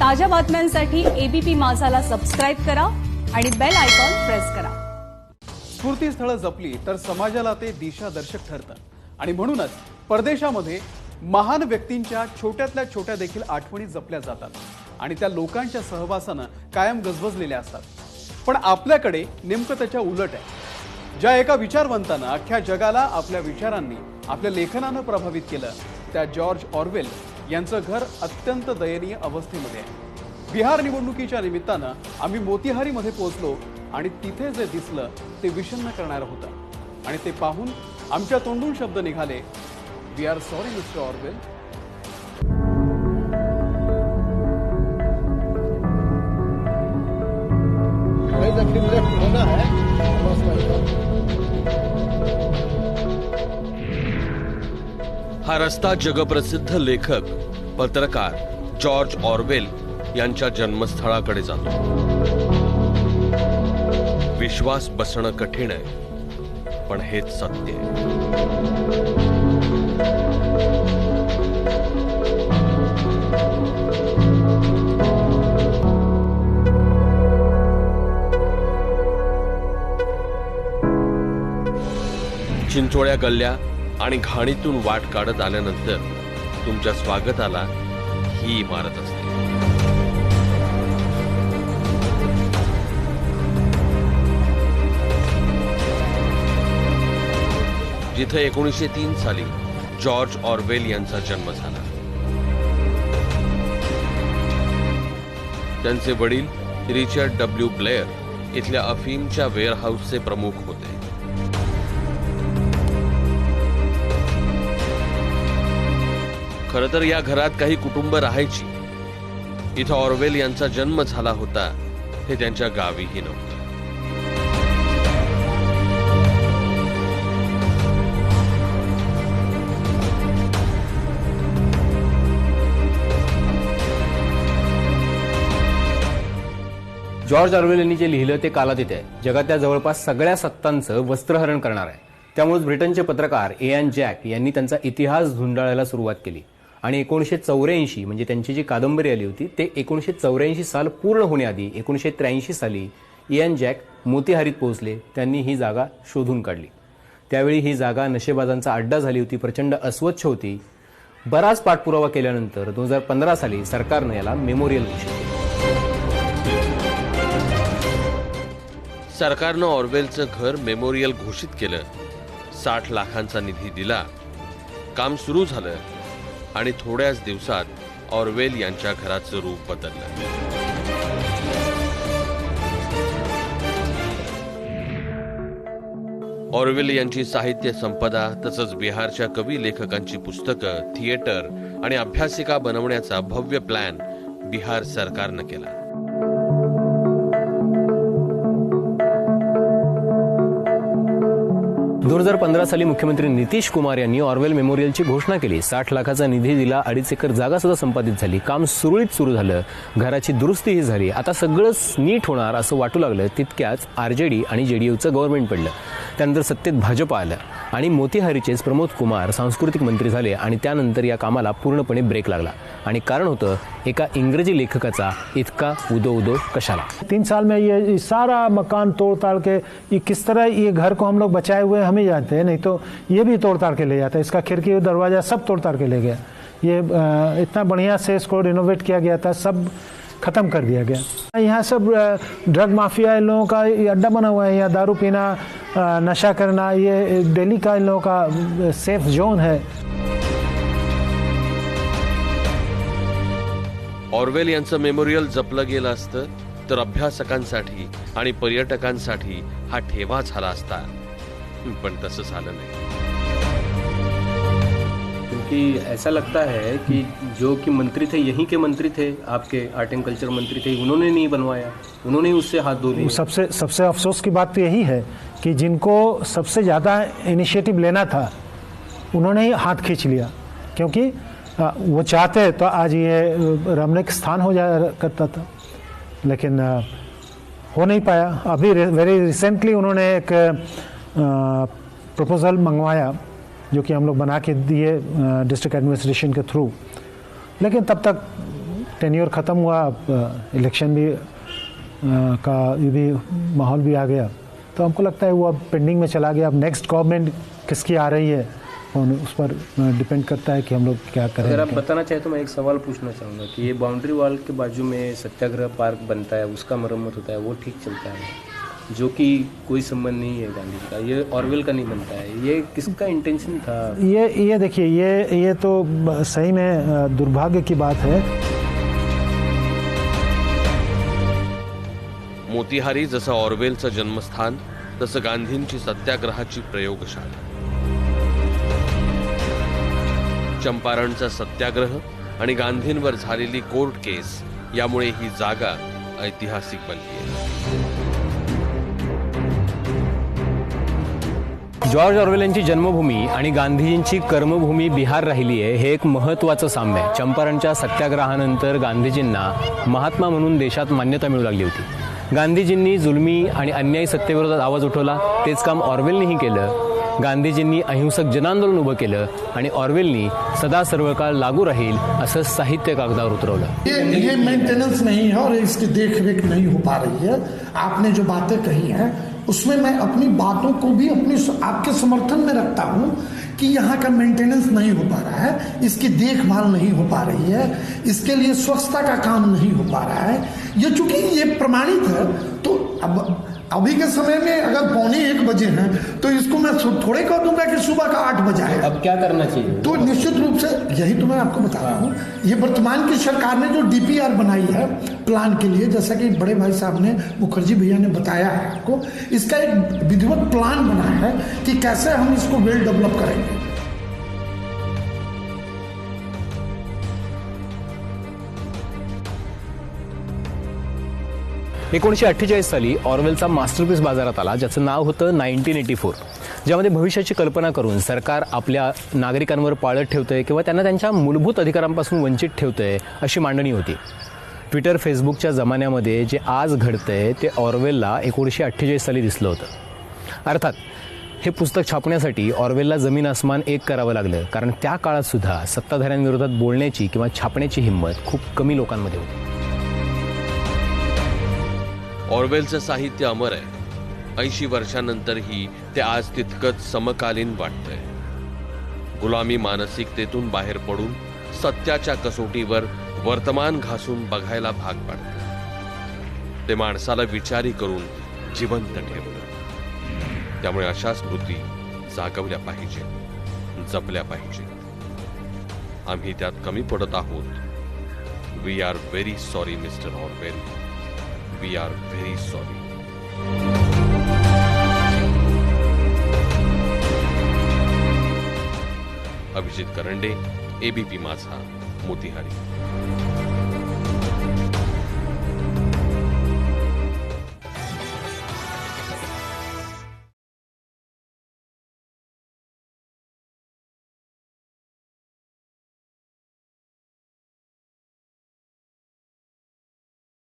ताज्या बातम्यांसाठी ABP माझाला subscribe करा आणि बेल आयकॉन प्रेस करा। स्फूर्तीस्थळ जपली तर समाजाला ते दिशादर्शक ठरतं आणि म्हणूनच परदेशामध्ये महान व्यक्तींच्या छोट्यातल्या छोट्या देखील आठवणी जपल्या जातात आणि त्या लोकांच्या सहवासाने कायम गजबजलेल्या असतात। पण आपल्याकडे नेमकं त्याच्या उलट आहे। ज्या एका विचारवंतानं अख्ख्या जगाला आपल्या विचारांनी आपल्या लेखनानं प्रभावित केलं त्या जॉर्ज ऑरवेल यांचं घर अत्यंत दयनीय अवस्थेमध्ये आहे। बिहार निवडणुकीच्या निमित्तानं आम्ही मोतीहारीमध्ये पोहोचलो आणि तिथे जे दिसलं ते विषण्ण करणारं होतं आणि ते पाहून आमच्या तोंडून शब्द निघाले, we are sorry mister Orwell. हा रस्ता जगप्रसिद्ध लेखक पत्रकार जॉर्ज ऑरवेल यांच्या जन्मस्थळाकडे जातो। विश्वास बसणं कठीण आहे, पण हेच सत्य आहे। चिंचोळ्या गल्ल्या आणि घाणीतून वाट काढत आल्यानंतर तुमच्या स्वागताला ही इमारत असते। जिथे 1903 साली जॉर्ज ऑरवेल यांचा जन्म झाला। त्यांचे वडील रिचर्ड डब्ल्यू ब्लेअर इथल्या अफीमच्या वेअरहाऊसचे प्रमुख होते। खरं तर या घरात काही कुटुंब राहायची। इथं ऑरवेल यांचा जन्म झाला होता हे त्यांच्या गावीही नव्हतं। जॉर्ज ऑरवेल यांनी जे लिहिलं ते कालातीत आहे। जगातल्या जवळपास सगळ्या सत्तांचं वस्त्रहरण करणार आहे। त्यामुळे ब्रिटनचे पत्रकार इयान जॅक यांनी त्यांचा इतिहास धुंडाळायला सुरुवात केली आणि 1984 म्हणजे त्यांची जी कादंबरी आली होती ते 1984 साल पूर्ण होण्याआधी 1983 साली इयान जॅक मोतीहारीत पोहोचले। त्यांनी ही जागा शोधून काढली। त्यावेळी ही जागा नशेबाजांचा अड्डा झाली होती, प्रचंड अस्वच्छ होती। बराच पाठपुरावा केल्यानंतर 2015 साली सरकारने याला मेमोरियल घोषित केलं। सरकारनं ऑरवेलचं घर मेमोरियल घोषित केलं। 60 लाखांचा निधी दिला, काम सुरू झालं आणि थोड्याच दिवसात ऑरवेल यांच्या घराचं रूप बदललं। ऑरवेल यांची साहित्य संपदा तसंच बिहारच्या कवी लेखकांची पुस्तकं, थिएटर आणि अभ्यासिका बनवण्याचा भव्य प्लॅन बिहार सरकारनं केला। दोन 2015 साली मुख्यमंत्री नितीश कुमार यांनी ऑरवेल मेमोरियलची घोषणा केली। 60 लाखाचा निधी दिला, 2.5 एकर जागा सुद्धा संपादित झाली। काम सुरळीत सुरू झालं, घराची दुरुस्तीही झाली। आता सगळंच नीट होणार असं वाटू लागलं। तितक्याच आरजेडी आणि जेडीयूचं गव्हर्नमेंट पडलं। त्यानंतर सत्तेत भाजप आलं आणि मोतीहारीचेच प्रमोद कुमार सांस्कृतिक मंत्री झाले आणि त्यानंतर या कामाला पूर्णपणे ब्रेक लागला। आणि कारण होतं एका इंग्रजी लेखकाचा इतका उदो उदो कशाला। 3 साल में ये सारा मकान तोड़ ताड़ के ये किस तरह ये घर को हम लोग बचाए हुए हम ही जानते हैं, नहीं तो ये भी तोड़ ताड़ के ले जाता है। इसका खिड़की और दरवाजा सब तोड़ ताड़ के ले गया। ये इतना बढ़िया से इसको रिनोवेट किया गया था, सब खत्म कर दिया गया। यहाँ सब ड्रग माफिया इन लोगों का अड्डा बना हुआ है। यहाँ दारू पीना, नशा करना, ये दिल्ली का इन लोगों का सेफ जोन है। ऑरवेल यांचं मेमोरियल जपलं गेलं असतं तर अभ्यासकांसाठी आणि पर्यटकांसाठी हा ठेवा झाला असता, पण तसं झालं नहीं। क्योंकि ऐसा लगता है कि जो कि मंत्री थे यहीं के मंत्री थे, आपके आर्ट एंड कल्चर मंत्री थे, उन्होंने नहीं बनवाया, उन्होंने उससे हाथ धो लिए। सबसे अफसोस की बात तो यही है कि जिनको सबसे ज़्यादा इनिशिएटिव लेना था उन्होंने ही हाथ खींच लिया। क्योंकि वो चाहते तो आज ये रमणीक स्थान हो जाया करता था, लेकिन हो नहीं पाया। अभी वेरी रिसेंटली उन्होंने एक प्रपोजल मंगवाया जो कि हम लोग बना के दिए डिस्ट्रिक्ट एडमिनिस्ट्रेशन के थ्रू, लेकिन तब तक टेन्योर ख़त्म हुआ, इलेक्शन भी का ये भी माहौल भी आ गया, तो हमको लगता है वो अब पेंडिंग में चला गया। अब नेक्स्ट गवर्नमेंट किसकी आ रही है और उस पर डिपेंड करता है कि हम लोग क्या करें। अगर आप बताना चाहें तो मैं एक सवाल पूछना चाहूँगा कि ये बाउंड्री वॉल के बाजू में सत्याग्रह पार्क बनता है, उसका मरम्मत होता है, वो ठीक चलता है, जो कि कोई संबंध नहीं है गांधी का, ये ऑरवेल का नहीं बनता है, ये किसका इंटेंशन था? ये देखिए, ये तो सही में दुर्भाग्य की बात है। मोतीहारी जसं ऑरवेलचं जन्मस्थान तसं गांधींची सत्याग्रहाची प्रयोगशाळा. चंपारणचा सत्याग्रह आणि गांधींवर झालेली कोर्ट केस यामुळे ही जागा ऐतिहासिक बनली आहे. जॉर्ज ऑरवेल यांची जन्मभूमी आणि गांधीजींची कर्मभूमी बिहार राहिली आहे, हे एक महत्त्वाचं साम्य आहे. चंपारणच्या सत्याग्रहानंतर गांधीजींना महात्मा म्हणून देशात मान्यता मिळू लागली होती. गांधीजींनी जुलमी आणि अन्यायी सत्तेविरोधात आवाज उठवला, तेच काम ऑरवेलनेही केलं. गांधीजींनी अहिंसक जनांदोलन उभं केलं आणि ऑरवेलनी सदा सर्व काळ लागू राहील असं साहित्य कागदावर उतरवलं. ये मेंटेनेंस नहीं है और इसकी देखरेख नहीं हो पा रही है. आपने जो बातें कही हैं उसमें मैं अपनी बातों को भी आपके समर्थन में रखता हूं कि यहाँ का मेंटेनेंस नहीं हो पा रहा है, इसकी देखभाल नहीं हो पा रही है, इसके लिए स्वच्छता का काम नहीं हो पा रहा है. ये चूंकि ये प्रमाणित है, तो अब अभी के समय में अगर 12:45 बजे हैं तो इसको मैं थोड़े कह दूंगा कि सुबह का 8 बजा है. अब क्या करना चाहिए? तो निश्चित रूप से यही तो मैं आपको बता रहा हूँ. ये वर्तमान की सरकार ने जो DPR बनाई है प्लान के लिए, जैसा कि बड़े भाई साहब ने, मुखर्जी भैया ने बताया है आपको, इसका एक विधिवत प्लान बना है कि कैसे हम इसको वेल डेवलप करेंगे. 1948 साली ऑरवेलचा मास्टरपीस बाजारात आला, ज्याचं नाव होतं 1984, ज्यामध्ये भविष्याची कल्पना करून सरकार आपल्या नागरिकांवर पाळत ठेवतंय किंवा त्यांना त्यांच्या मूलभूत अधिकारांपासून वंचित ठेवतंय अशी मांडणी होती. ट्विटर, फेसबुकच्या जमान्यामध्ये जे आज घडतंय ते ऑरवेलला 1948 साली दिसलं होतं. अर्थात हे पुस्तक छापण्यासाठी ऑरवेलला जमीन आसमान एक करावं लागलं, कारण त्या काळात सुद्धा सत्ताधाऱ्यांविरोधात बोलण्याची किंवा छापण्याची हिंमत खूप कमी लोकांमध्ये होती. ऑरवेलचं साहित्य अमर आहे. 80 वर्षांनंतरही ते आज तितकंच समकालीन वाटतंय. गुलामी मानसिकतेतून बाहेर पडून सत्याच्या कसोटीवर वर्तमान घासून बघायला भाग पाडतं. ते माणसाला विचारी करून जिवंत ठेवतं. त्यामुळे अशा स्मृती जागवल्या पाहिजेत, जपल्या पाहिजेत. आम्ही त्यात कमी पडत आहोत. We are very sorry mister Orwell. We are very sorry. Abhijit Karande, ABP Majha, Motihari.